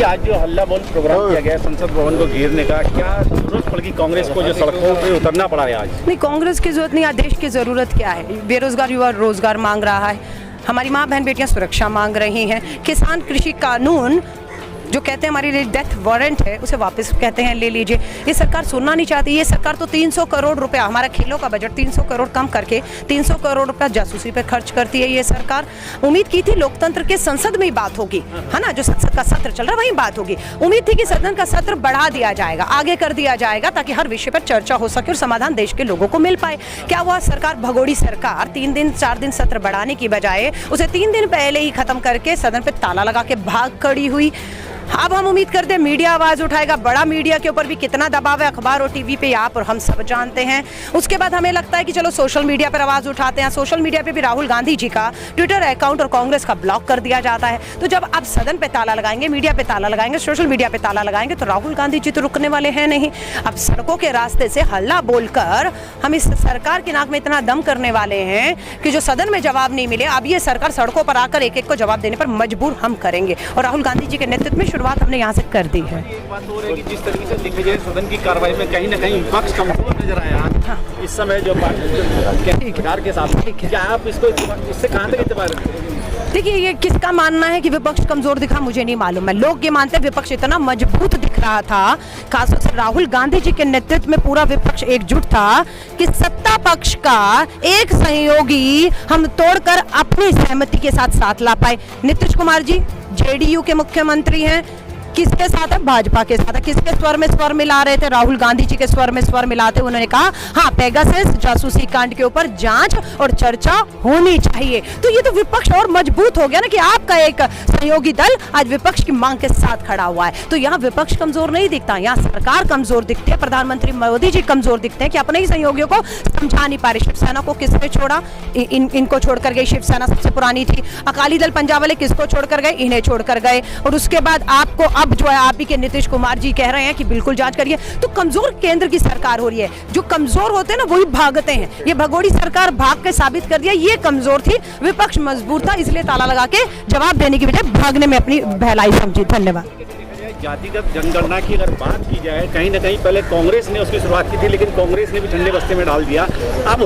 जी, आज जो हल्ला बोल प्रोग्राम किया गया संसद भवन को घेरने का, क्या जरूरत पड़ेगी कांग्रेस को जो सड़कों पे उतरना पड़ा है आज? नहीं, कांग्रेस की जरूरत नहीं, आज देश की जरूरत क्या है? बेरोजगार युवा रोजगार मांग रहा है, हमारी माँ बहन बेटियां सुरक्षा मांग रही हैं, किसान कृषि कानून जो कहते हैं हमारे लिए डेथ वारंट है उसे वापस कहते हैं ले लीजिए। ये सरकार सुनना नहीं चाहती। ये सरकार तो 300 करोड़ रुपया, हमारा खेलों का बजट 300 करोड़ कम करके 300 करोड़ रुपया जासूसी पे खर्च करती है ये सरकार। उम्मीद की थी लोकतंत्र के संसद में ही बात होगी, है ना, जो संसद का सत्र चल रहा है वहीं बात होगी। उम्मीद थी कि सदन का सत्र बढ़ा दिया जाएगा, आगे कर दिया जाएगा ताकि हर विषय पर चर्चा हो सके और समाधान देश के लोगों को मिल पाए। क्या हुआ? सरकार, भगोड़ी सरकार 3 दिन 4 दिन सत्र बढ़ाने की बजाय उसे 3 दिन पहले ही खत्म करके सदन पे ताला लगा के भाग खड़ी हुई। अब हम उम्मीद करते हैं मीडिया आवाज उठाएगा। बड़ा मीडिया के ऊपर भी कितना दबाव है अखबार और टीवी पे, आप और हम सब जानते हैं। उसके बाद हमें लगता है कि चलो सोशल मीडिया पर आवाज उठाते हैं। सोशल मीडिया पे भी राहुल गांधी जी का ट्विटर अकाउंट और कांग्रेस का ब्लॉक कर दिया जाता है। तो जब आप सदन पे ताला लगाएंगे, मीडिया पे ताला लगाएंगे, सोशल मीडिया पे ताला लगाएंगे तो राहुल गांधी जी तो रुकने वाले हैं नहीं। अब सड़कों के रास्ते से हल्ला बोलकर हम इस सरकार की नाक में इतना दम करने वाले हैं कि जो सदन में जवाब नहीं मिले, अब ये सरकार सड़कों पर आकर एक एक को जवाब देने पर मजबूर हम करेंगे। और राहुल गांधी जी के नेतृत्व में शुरुआत हमने यहाँ से कर दी है। एक बात और है कि जिस तरीके से देखा जाए सदन की कार्रवाई में कहीं ना कहीं विपक्ष कमजोर नजर आया। हाँ। इस समय जो सरकार के साथ, क्या आप इसको इससे कहां तक इत्तेफाक? देखिए, ये किसका मानना है कि विपक्ष कमजोर दिखा, मुझे नहीं मालूम है। लोग ये मानते हैं विपक्ष इतना मजबूत दिख रहा था, खासतौर से राहुल गांधी जी के नेतृत्व में पूरा विपक्ष एकजुट था कि सत्ता पक्ष का एक सहयोगी हम तोड़कर अपनी सहमति के साथ ला पाए। नीतीश कुमार जी जेडीयू के मुख्यमंत्री हैं, किसके साथ है? भाजपा के साथ है। किसके स्वर में स्वर मिला रहे थे? राहुल गांधी जी के स्वर में स्वर मिलाते उन्होंने कहा हाँ, पेगासस जासूसी कांड के ऊपर जांच और चर्चा होनी चाहिए। तो ये तो विपक्ष और मजबूत हो गया ना कि आपका एक सहयोगी दल आज विपक्ष की मांग के साथ खड़ा हुआ है। तो यहाँ विपक्ष कमजोर नहीं दिखता, यहाँ सरकार कमजोर दिखती है। प्रधानमंत्री मोदी जी कमजोर दिखते हैं कि अपने ही सहयोगियों को समझा नहीं पा रहे। शिवसेना को किसने छोड़ा? इनको छोड़कर गई। शिवसेना सबसे पुरानी थी। अकाली दल पंजाब वाले किसको छोड़कर गए? इन्हें छोड़कर गए। और उसके बाद आपको अब जो है आप ही के नीतीश कुमार जी कह रहे हैं कि बिल्कुल जांच करिए। तो कमजोर केंद्र की सरकार हो रही है। जो कमजोर होते हैं ना वही भागते हैं। ये भगोड़ी सरकार भाग के साबित कर दिया ये कमजोर थी, विपक्ष मजबूत था, इसलिए ताला लगा के जवाब देने की बजाय भागने में अपनी बहलाई समझी। धन्यवाद। जातिगत जनगणना की अगर बात की जाए, कहीं ना कहीं पहले कांग्रेस ने उसकी शुरुआत की थी, लेकिन कांग्रेस ने भी ठंडे बस्ते में डाल दिया। अब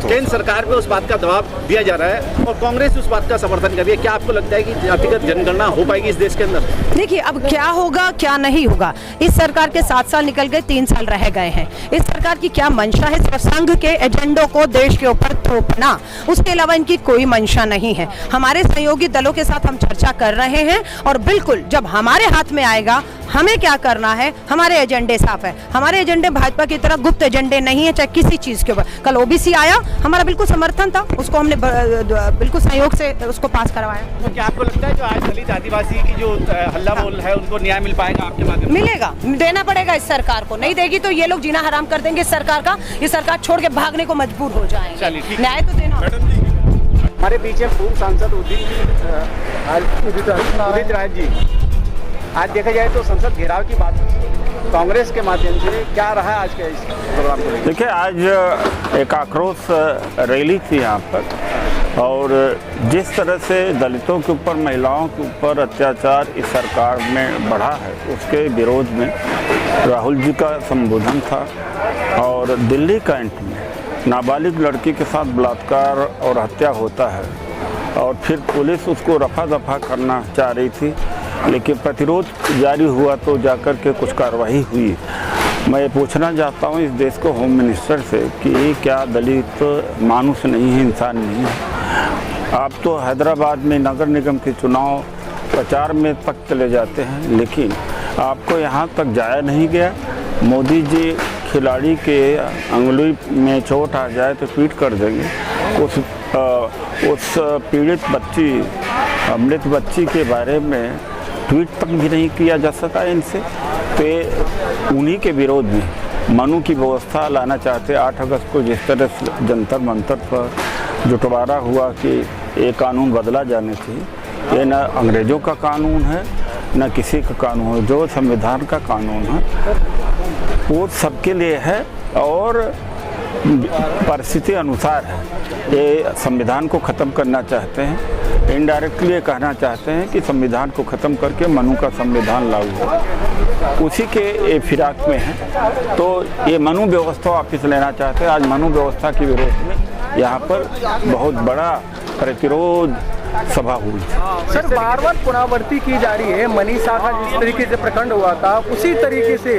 केंद्र सरकार पे उस बात का दबाव दिया जा रहा है और कांग्रेस उस बात का समर्थन कर रही है। क्या आपको लगता है कि जातिगत जनगणना हो पाएगी इस देश के अंदर? देखिए, अब क्या होगा क्या नहीं होगा, इस सरकार के 7 साल निकल गए, 3 साल रह गए हैं। इस सरकार की क्या मंशा है? सिर्फ संघ के एजेंडों को देश के ऊपर थोपना, उसके अलावा इनकी कोई मंशा नहीं है। हमारे सहयोगी दलों के साथ हम चर्चा कर रहे हैं और बिल्कुल जब हमारे हाथ में आएगा हमें क्या करना है, हमारे एजेंडे साफ है। हमारे एजेंडे भाजपा की तरह गुप्त एजेंडे नहीं है, चाहे किसी चीज के ऊपर। कल ओबीसी आया, हमारा बिल्कुल समर्थन था, उसको हमने बिल्कुल सहयोग से उसको पास करवाया। तो क्या आपको लगता है जो आज दलित आदिवासी की जो हल्ला बोल है उनको न्याय मिल पाएगा आपके माध्यम? मिलेगा, देना पड़ेगा इस सरकार को। नहीं देगी तो ये लोग जीना हराम कर देंगे इस सरकार का। ये सरकार छोड़ के भागने को मजबूर हो जाएंगे। न्याय तो देना। हमारे बीच है पूर्व सांसद उदित राज जी। आज देखा जाए तो संसद घेराव की बात कांग्रेस के माध्यम से क्या रहा आज के इस प्रोग्राम को? देखिए, आज एक आक्रोश रैली थी यहाँ पर और जिस तरह से दलितों के ऊपर, महिलाओं के ऊपर अत्याचार इस सरकार में बढ़ा है उसके विरोध में राहुल जी का संबोधन था। और दिल्ली कैंट में नाबालिग लड़की के साथ बलात्कार और हत्या होता है और फिर पुलिस उसको रफा दफा करना चाह रही थी, लेकिन प्रतिरोध जारी हुआ तो जाकर के कुछ कार्रवाई हुई। मैं पूछना चाहता हूँ इस देश को होम मिनिस्टर से कि क्या दलित मानुष नहीं है, इंसान नहीं है? आप तो हैदराबाद में नगर निगम के चुनाव प्रचार में तक चले जाते हैं, लेकिन आपको यहाँ तक जाया नहीं गया। मोदी जी खिलाड़ी के अंगुली में चोट आ जाए तो ट्वीट कर देंगे। उस पीड़ित बच्ची, मृत बच्ची के बारे में ट्वीट तक भी नहीं किया जा सका इनसे। तो उन्हीं के विरोध में मनु की व्यवस्था लाना चाहते। 8 अगस्त को जिस तरह से जंतर मंतर पर जुटवारा हुआ कि ये कानून बदला जाने चाहिए, ये न अंग्रेज़ों का कानून है न किसी का कानून है। जो संविधान का कानून है वो सबके लिए है और परिस्थिति अनुसार है। ये संविधान को ख़त्म करना चाहते हैं इनडायरेक्टली ये कहना चाहते हैं कि संविधान को ख़त्म करके मनु का संविधान लागू हो, उसी के ये फिराक में है। तो ये मनु व्यवस्था वापस लेना चाहते हैं। आज मनु व्यवस्था के विरोध में यहाँ पर बहुत बड़ा प्रतिरोध सभा हुई। सर, बार बार पुनरावृत्ति की जा रही है। मनीषा का जिस तरीके से प्रखंड हुआ था, उसी तरीके से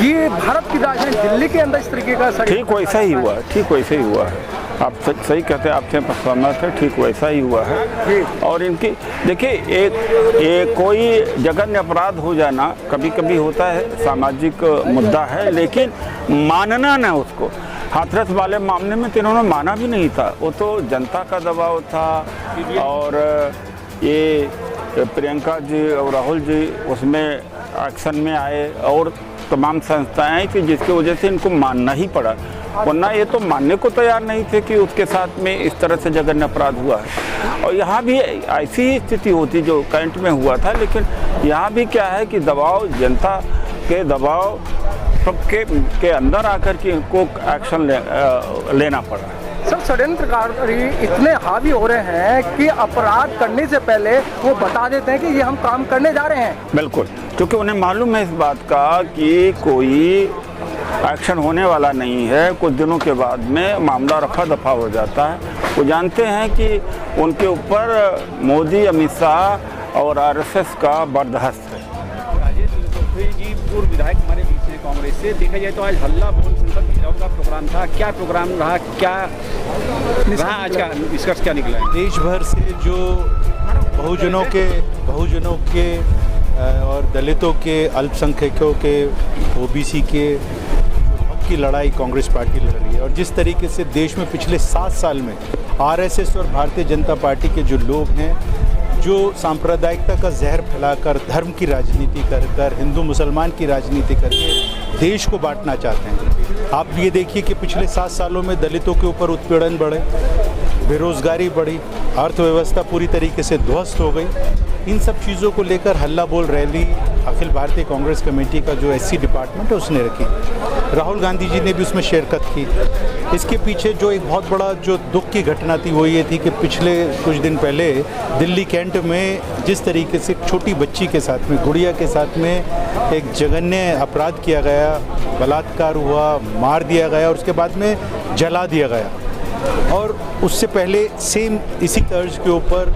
ये भारत की राजधानी दिल्ली के अंदर इस तरीके का ठीक वैसा ही हुआ, ठीक वैसा ही हुआ है। आप सही कहते हैं, आपसे सहमत है, ठीक वैसा ही हुआ है। और इनकी देखिए, एक कोई जघन्य अपराध हो जाना कभी कभी होता है, सामाजिक मुद्दा है, लेकिन मानना ना उसको। हाथरस वाले मामले में तो इन्होंने माना भी नहीं था, वो तो जनता का दबाव था। और ये प्रियंका जी और राहुल जी उसमें एक्शन में आए और तमाम संस्थाएं आई थी, जिसकी वजह से इनको मानना ही पड़ा, वरना ये तो मानने को तैयार नहीं थे कि उसके साथ में इस तरह से जघन्य अपराध हुआ है। और यहाँ भी ऐसी ही स्थिति होती जो कैंट में हुआ था, लेकिन यहाँ भी क्या है कि दबाव, जनता के दबाव के अंदर आकर के इनको एक्शन लेना पड़ा। सर, षड्यंत्रकारी इतने हावी हो रहे हैं कि अपराध करने से पहले वो बता देते हैं कि ये हम काम करने जा रहे हैं। बिल्कुल, क्योंकि उन्हें मालूम है इस बात का कि कोई एक्शन होने वाला नहीं है। कुछ दिनों के बाद में मामला रफा दफा हो जाता है। वो जानते हैं कि उनके ऊपर मोदी, अमित शाह और आरएसएस का बर्दाश्त है। जी, पूर्व विधायक हमारे बीच में कांग्रेस से, देखा जाए तो आज हल्ला बोल संसद घेराव का प्रोग्राम था। क्या प्रोग्राम रहा, क्या रहा आज का निष्कर्ष, क्या निकला है? देश भर से जो बहुजनों के और दलितों के, अल्पसंख्यकों के, ओबीसी के हक की लड़ाई कांग्रेस पार्टी लड़ रही है। और जिस तरीके से देश में पिछले 7 साल में आरएसएस और भारतीय जनता पार्टी के जो लोग हैं, जो सांप्रदायिकता का जहर फैलाकर, धर्म की राजनीति कर हिंदू मुसलमान की राजनीति करके देश को बांटना चाहते हैं। आप ये देखिए कि पिछले 7 सालों में दलितों के ऊपर उत्पीड़न बढ़े, बेरोजगारी बढ़ी, अर्थव्यवस्था पूरी तरीके से ध्वस्त हो गई। इन सब चीज़ों को लेकर हल्ला बोल रैली अखिल भारतीय कांग्रेस कमेटी का जो एससी डिपार्टमेंट है उसने रखी। राहुल गांधी जी ने भी उसमें शिरकत की। इसके पीछे जो एक बहुत बड़ा जो दुख की घटना थी वो ये थी कि पिछले कुछ दिन पहले दिल्ली कैंट में जिस तरीके से छोटी बच्ची के साथ में, गुड़िया के साथ में एक जघन्य अपराध किया गया, बलात्कार हुआ, मार दिया गया और उसके बाद में जला दिया गया। और उससे पहले सेम इसी तर्ज के ऊपर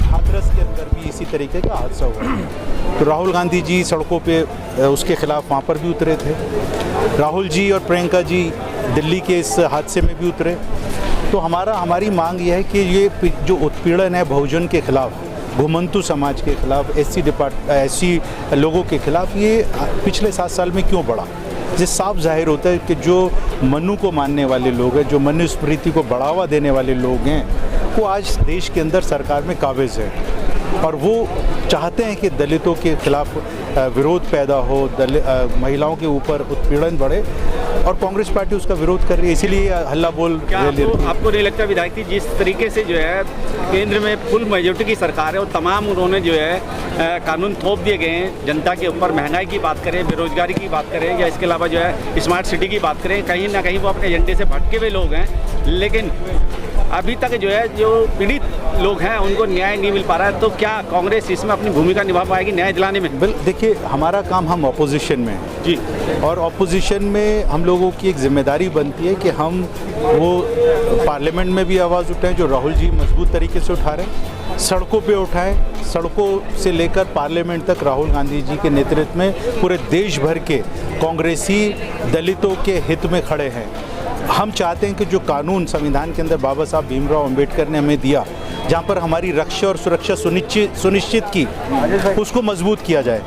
हाथरस के अंदर भी इसी तरीके का हादसा हुआ। तो राहुल गांधी जी सड़कों पे उसके खिलाफ वहाँ पर भी उतरे थे। राहुल जी और प्रियंका जी दिल्ली के इस हादसे में भी उतरे। तो हमारी मांग यह है कि ये जो उत्पीड़न है बहुजन के खिलाफ, घुमंतु समाज के खिलाफ, एससी लोगों के खिलाफ, ये पिछले 7 साल में क्यों बढ़ा? इससे साफ जाहिर होता है कि जो मनु को मानने वाले लोग हैं, जो मनुस्मृति को बढ़ावा देने वाले लोग हैं, वो आज देश के अंदर सरकार में काबिज है और वो चाहते हैं कि दलितों के खिलाफ विरोध पैदा हो, महिलाओं के ऊपर उत्पीड़न बढ़े और कांग्रेस पार्टी उसका विरोध कर रही है। इसीलिए हल्ला बोल रही है। आपको नहीं लगता विधायक जी, जिस तरीके से जो है केंद्र में फुल मेजोरिटी की सरकार है और तमाम उन्होंने जो है कानून थोप दिए गए हैं जनता के ऊपर, महंगाई की बात करें, बेरोजगारी की बात करें या इसके अलावा जो है स्मार्ट सिटी की बात करें, कहीं ना कहीं वो अपने एजेंडे से भटके हुए लोग हैं, लेकिन अभी तक जो है जो पीड़ित लोग हैं उनको न्याय नहीं मिल पा रहा है। तो क्या कांग्रेस इसमें अपनी भूमिका निभा पाएगी न्याय दिलाने में? देखिए, हमारा काम, हम ऑपोजिशन में हैं जी, और ऑपोजिशन में हम लोगों की एक जिम्मेदारी बनती है कि हम वो पार्लियामेंट में भी आवाज़ उठाएं जो राहुल जी मजबूत तरीके से उठा रहे हैं, सड़कों पे उठाएं, सड़कों से लेकर पार्लियामेंट तक राहुल गांधी जी के नेतृत्व में पूरे देश भर के कांग्रेसी दलितों के हित में खड़े हैं। हम चाहते हैं कि जो कानून संविधान के अंदर बाबा साहब भीमराव अंबेडकर ने हमें दिया, जहां पर हमारी रक्षा और सुरक्षा सुनिश्चित की, उसको मजबूत किया जाए।